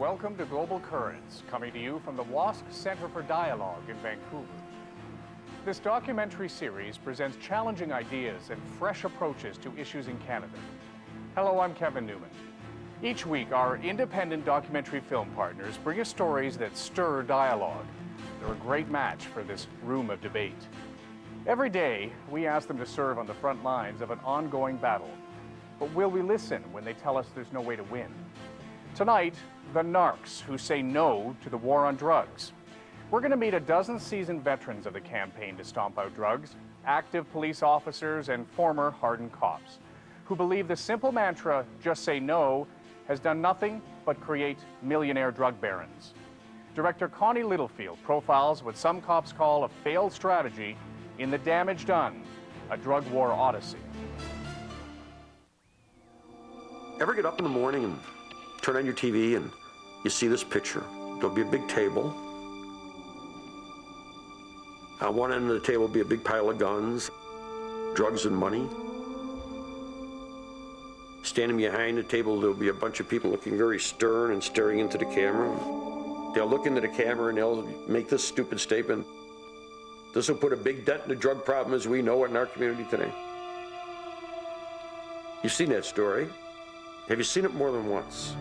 Welcome to Global Currents, coming to you from the WASC Center for Dialogue in Vancouver. This documentary series presents challenging ideas and fresh approaches to issues in Canada. Hello, I'm Kevin Newman. Each week, our independent documentary film partners bring us stories that stir dialogue. They're a great match for this room of debate. Every day, we ask them to serve on the front lines of an ongoing battle. But will we listen when they tell us there's no way to win? Tonight, the narcs who say no to the war on drugs. We're going to meet a dozen seasoned veterans of the campaign to stomp out drugs, active police officers and former hardened cops, who believe the simple mantra, just say no, has done nothing but create millionaire drug barons. Director Connie Littlefield profiles what some cops call a failed strategy in The Damage Done, a drug war odyssey. Ever get up in the morning and turn on your TV and you see this picture? There'll be a big table. On one end of the table will be a big pile of guns, drugs and money. Standing behind the table, there'll be a bunch of people looking very stern and staring into the camera. They'll look into the camera and they'll make this stupid statement: "This will put a big dent in the drug problem as we know it in our community today." You've seen that story. Have you seen it more than once?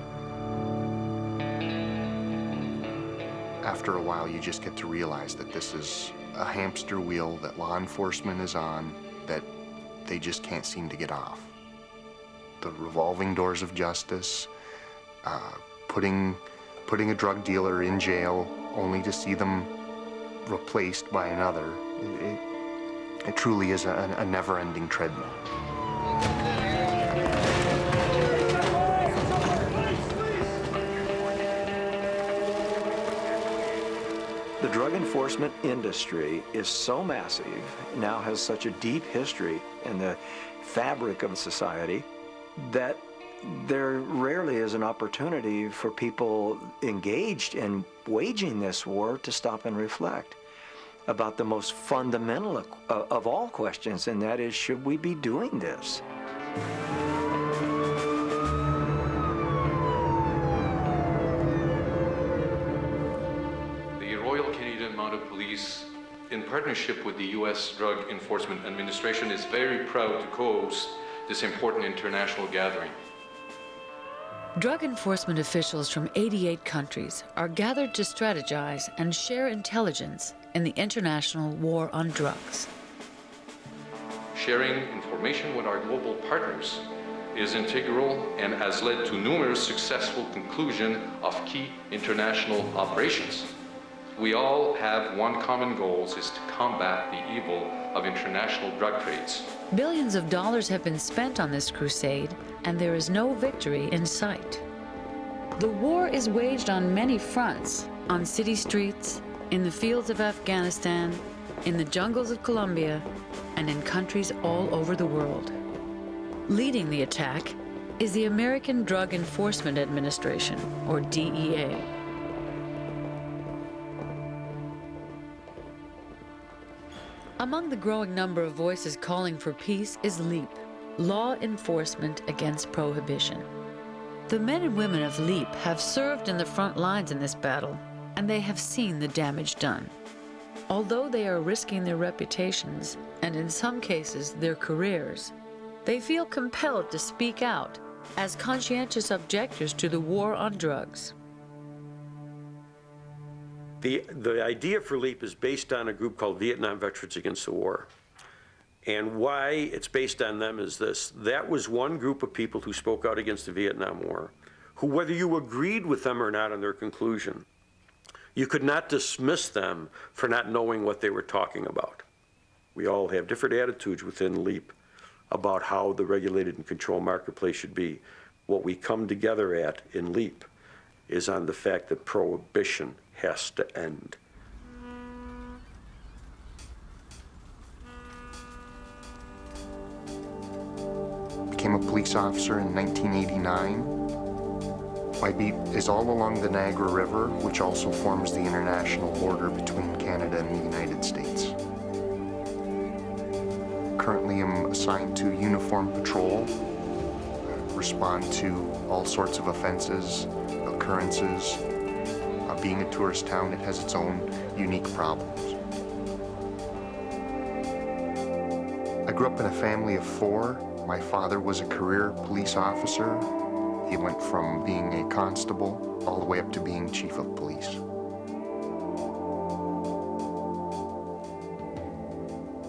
After a while, you just get to realize that this is a hamster wheel that law enforcement is on that they just can't seem to get off. The revolving doors of justice, putting a drug dealer in jail only to see them replaced by another. It truly is a never-ending treadmill. The drug enforcement industry is so massive, now has such a deep history in the fabric of society, that there rarely is an opportunity for people engaged in waging this war to stop and reflect about the most fundamental of all questions, and that is, should we be doing this? In partnership with the U.S. Drug Enforcement Administration, is very proud to co-host this important international gathering. Drug enforcement officials from 88 countries are gathered to strategize and share intelligence in the international war on drugs. Sharing information with our global partners is integral and has led to numerous successful conclusions of key international operations. We all have one common goal, is to combat the evil of international drug trades. Billions of dollars have been spent on this crusade, and there is no victory in sight. The war is waged on many fronts, on city streets, in the fields of Afghanistan, in the jungles of Colombia, and in countries all over the world. Leading the attack is the American Drug Enforcement Administration, or DEA. Among the growing number of voices calling for peace is LEAP, Law Enforcement Against Prohibition. The men and women of LEAP have served in the front lines in this battle, and they have seen the damage done. Although they are risking their reputations, and in some cases their careers, they feel compelled to speak out as conscientious objectors to the war on drugs. The idea for LEAP is based on a group called Vietnam Veterans Against the War. And why it's based on them is this: that was one group of people who spoke out against the Vietnam War, who, whether you agreed with them or not on their conclusion, you could not dismiss them for not knowing what they were talking about. We all have different attitudes within LEAP about how the regulated and controlled marketplace should be. What we come together at in LEAP is on the fact that prohibition has to end. Became a police officer in 1989. My beat is all along the Niagara River, which also forms the international border between Canada and the United States. Currently, I'm assigned to uniform patrol, respond to all sorts of offenses, occurrences. Being a tourist town, it has its own unique problems. I grew up in a family of 4. My father was a career police officer. He went from being a constable all the way up to being chief of police.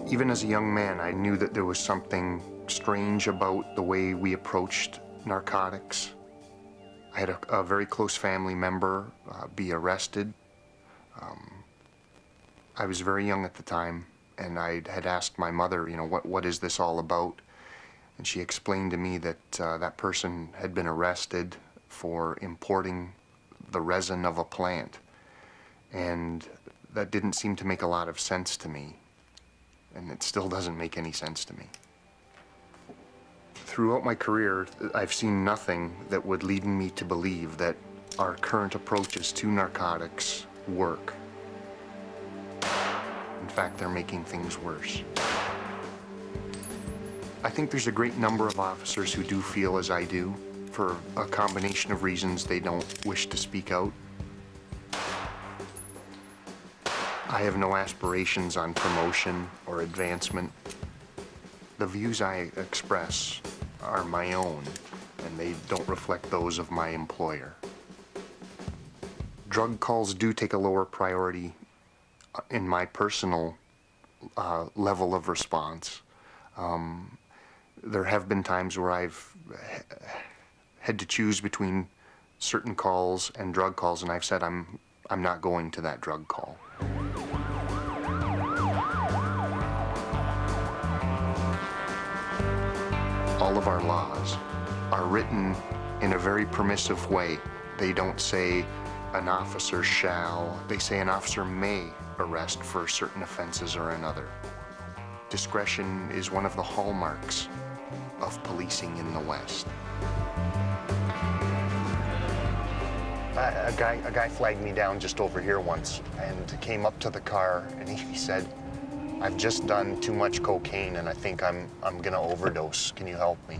Even as a young man, I knew that there was something strange about the way we approached narcotics. I had a very close family member be arrested. I was very young at the time, and I had asked my mother, you know, what is this all about? And she explained to me that that person had been arrested for importing the resin of a plant. And that didn't seem to make a lot of sense to me. And it still doesn't make any sense to me. Throughout my career, I've seen nothing that would lead me to believe that our current approaches to narcotics work. In fact, they're making things worse. I think there's a great number of officers who do feel as I do. For a combination of reasons, they don't wish to speak out. I have no aspirations on promotion or advancement. The views I express are my own, and they don't reflect those of my employer. Drug calls do take a lower priority in my personal level of response. There have been times where I've had to choose between certain calls and drug calls, and I've said I'm not going to that drug call. All of our laws are written in a very permissive way. They don't say an officer shall, they say an officer may arrest for certain offenses or another. Discretion is one of the hallmarks of policing in the West. A guy flagged me down just over here once and came up to the car and he said, "I've just done too much cocaine and I think I'm gonna overdose. Can you help me?"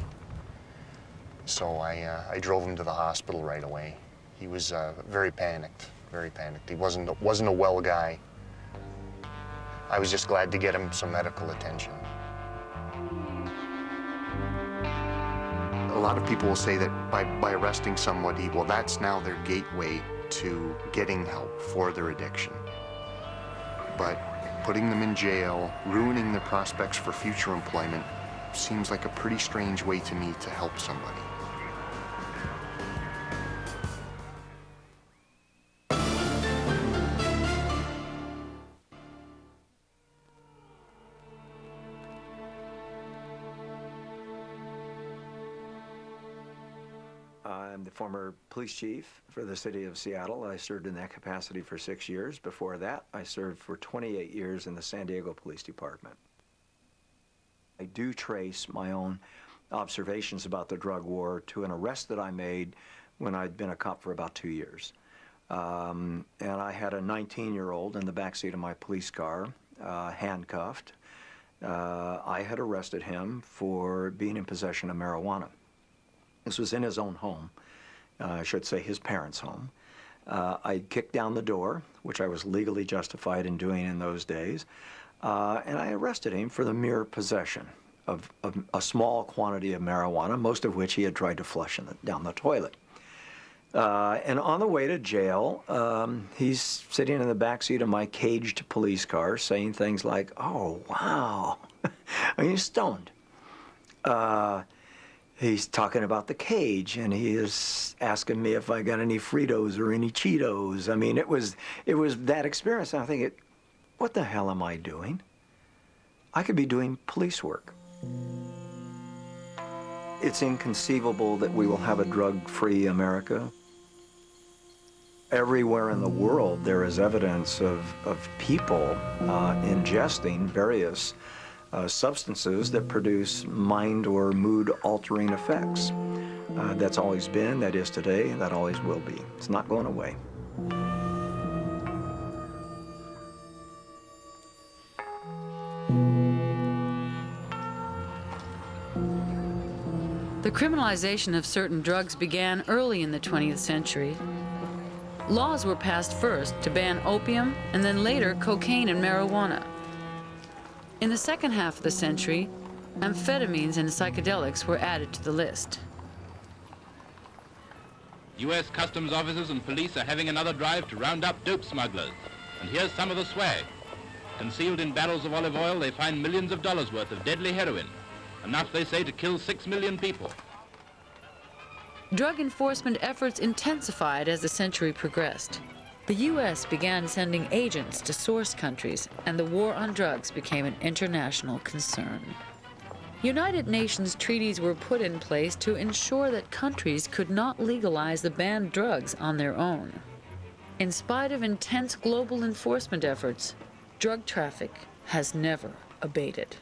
So I drove him to the hospital right away. He was very panicked, very panicked. He wasn't a well guy. I was just glad to get him some medical attention. A lot of people will say that by arresting somebody, well, that's now their gateway to getting help for their addiction. But putting them in jail, ruining their prospects for future employment, seems like a pretty strange way to me to help somebody. I'm the former police chief for the city of Seattle. I served in that capacity for 6 years. Before that, I served for 28 years in the San Diego Police Department. I do trace my own observations about the drug war to an arrest that I made when I'd been a cop for about 2 years. And I had a 19-year-old in the backseat of my police car, handcuffed. I had arrested him for being in possession of marijuana. This was in his own home, I should say his parents' home. I kicked down the door, which I was legally justified in doing in those days, and I arrested him for the mere possession of a small quantity of marijuana, most of which he had tried to flush down the toilet. And on the way to jail, he's sitting in the backseat of my caged police car saying things like, "Oh, wow." I mean, he's stoned. He's talking about the cage, and he is asking me if I got any Fritos or any Cheetos. I mean, it was that experience. And I'm thinking, what the hell am I doing? I could be doing police work. It's inconceivable that we will have a drug-free America. Everywhere in the world, there is evidence of people ingesting various substances that produce mind or mood-altering effects. That's always been, that is today, and that always will be. It's not going away. The criminalization of certain drugs began early in the 20th century. Laws were passed first to ban opium and then later cocaine and marijuana. In the second half of the century, amphetamines and psychedelics were added to the list. U.S. customs officers and police are having another drive to round up dope smugglers. And here's some of the swag. Concealed in barrels of olive oil, they find millions of dollars worth of deadly heroin. Enough, they say, to kill 6 million people. Drug enforcement efforts intensified as the century progressed. The U.S. began sending agents to source countries, and the war on drugs became an international concern. United Nations treaties were put in place to ensure that countries could not legalize the banned drugs on their own. In spite of intense global enforcement efforts, drug traffic has never abated.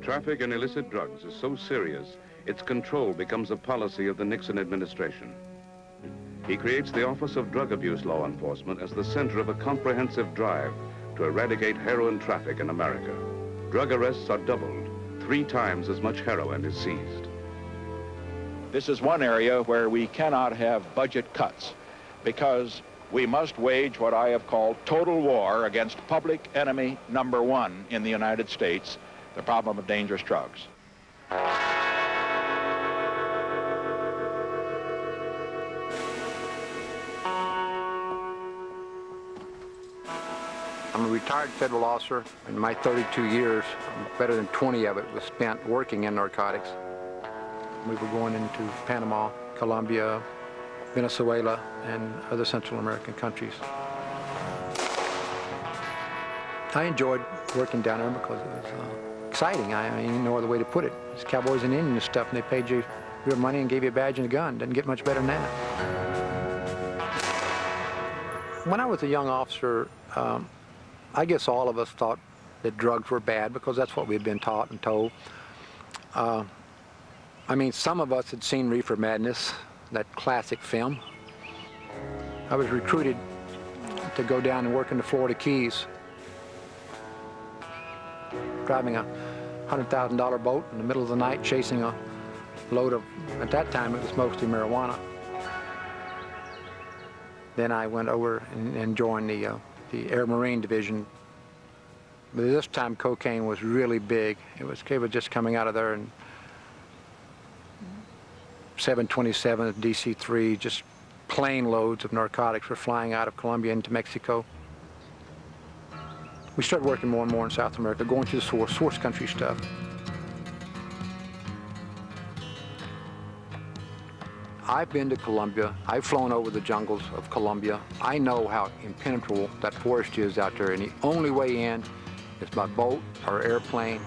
Traffic in illicit drugs is so serious, its control becomes a policy of the Nixon administration. He creates the Office of Drug Abuse Law Enforcement as the center of a comprehensive drive to eradicate heroin traffic in America. Drug arrests are doubled. 3 times as much heroin is seized. This is one area where we cannot have budget cuts because we must wage what I have called total war against public enemy number 1 in the United States, the problem of dangerous drugs. I'm a retired federal officer. In my 32 years, better than 20 of it was spent working in narcotics. We were going into Panama, Colombia, Venezuela, and other Central American countries. I enjoyed working down there because it was exciting. I mean, no other way to put it. It's cowboys and Indians and stuff, and they paid you your money and gave you a badge and a gun. Doesn't get much better than that. When I was a young officer, I guess all of us thought that drugs were bad because that's what we had been taught and told. I mean, some of us had seen Reefer Madness, that classic film. I was recruited to go down and work in the Florida Keys, driving a $100,000 boat in the middle of the night, chasing a load of, at that time it was mostly marijuana. Then I went over and joined the Air Marine Division. But this time cocaine was really big. It was just coming out of there, and 727 DC-3, just plane loads of narcotics were flying out of Colombia into Mexico. We started working more and more in South America, going to the source country stuff. I've been to Colombia. I've flown over the jungles of Colombia. I know how impenetrable that forest is out there, and the only way in is by boat or airplane.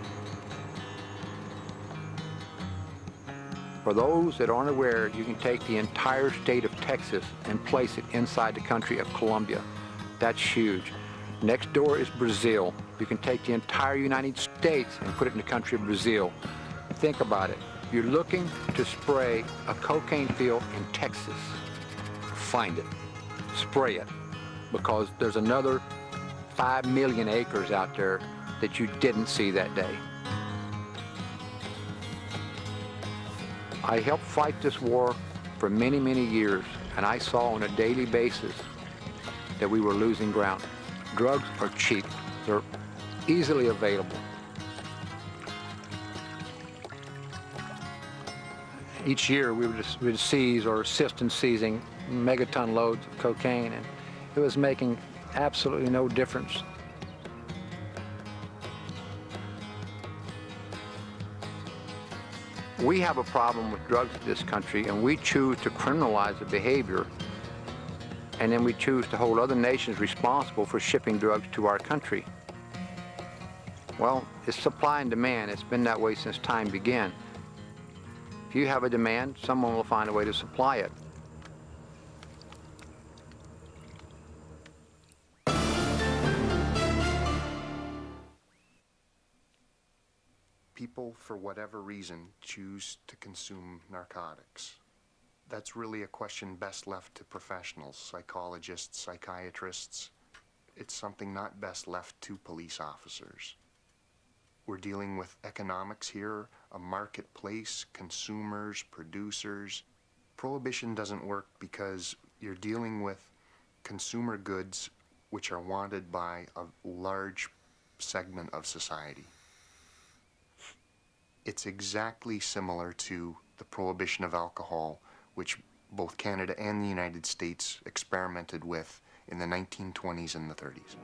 For those that aren't aware, you can take the entire state of Texas and place it inside the country of Colombia. That's huge. Next door is Brazil. You can take the entire United States and put it in the country of Brazil. Think about it. You're looking to spray a cocaine field in Texas. Find it. Spray it. Because there's another 5 million acres out there that you didn't see that day. I helped fight this war for many, many years, and I saw on a daily basis that we were losing ground. Drugs are cheap. They're easily available. Each year we would seize or assist in seizing megaton loads of cocaine, and it was making absolutely no difference. We have a problem with drugs in this country, and we choose to criminalize the behavior, and then we choose to hold other nations responsible for shipping drugs to our country. Well, it's supply and demand. It's been that way since time began. If you have a demand, someone will find a way to supply it. People, for whatever reason, choose to consume narcotics. That's really a question best left to professionals, psychologists, psychiatrists. It's something not best left to police officers. We're dealing with economics here, a marketplace, consumers, producers. Prohibition doesn't work because you're dealing with consumer goods which are wanted by a large segment of society. It's exactly similar to the prohibition of alcohol, which both Canada and the United States experimented with in the 1920s and the 30s.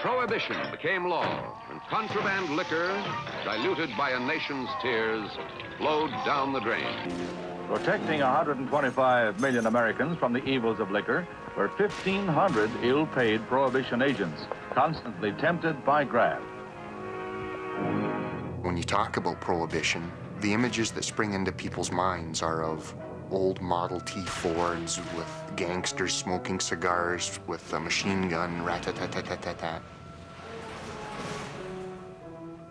Prohibition became law, and contraband liquor, diluted by a nation's tears, flowed down the drain. Protecting 125 million Americans from the evils of liquor were 1,500 ill-paid prohibition agents, constantly tempted by graft. When you talk about prohibition, the images that spring into people's minds are of old Model T Fords with gangsters smoking cigars with a machine gun, rat-tat-tat-tat-tat-tat.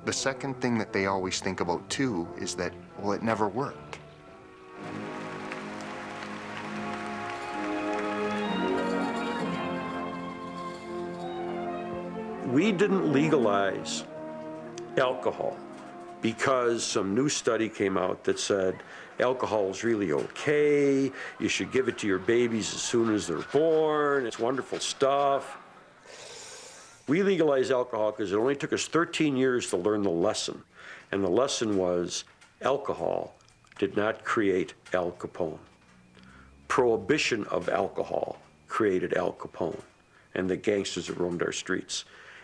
The second thing that they always think about too is that, well, it never worked. We didn't legalize alcohol because some new study came out that said alcohol is really okay, you should give it to your babies as soon as they're born, it's wonderful stuff. We legalized alcohol because it only took us 13 years to learn the lesson. And the lesson was alcohol did not create Al Capone. Prohibition of alcohol created Al Capone and the gangsters that roamed our streets.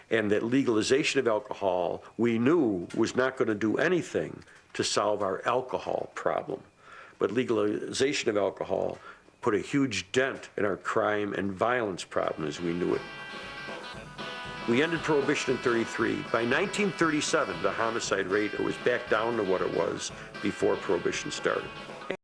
And that legalization of alcohol, we knew, was not going to do anything to solve our alcohol problem. But legalization of alcohol put a huge dent in our crime and violence problem as we knew it. We ended Prohibition in '33. By 1937, the homicide rate was back down to what it was before Prohibition started.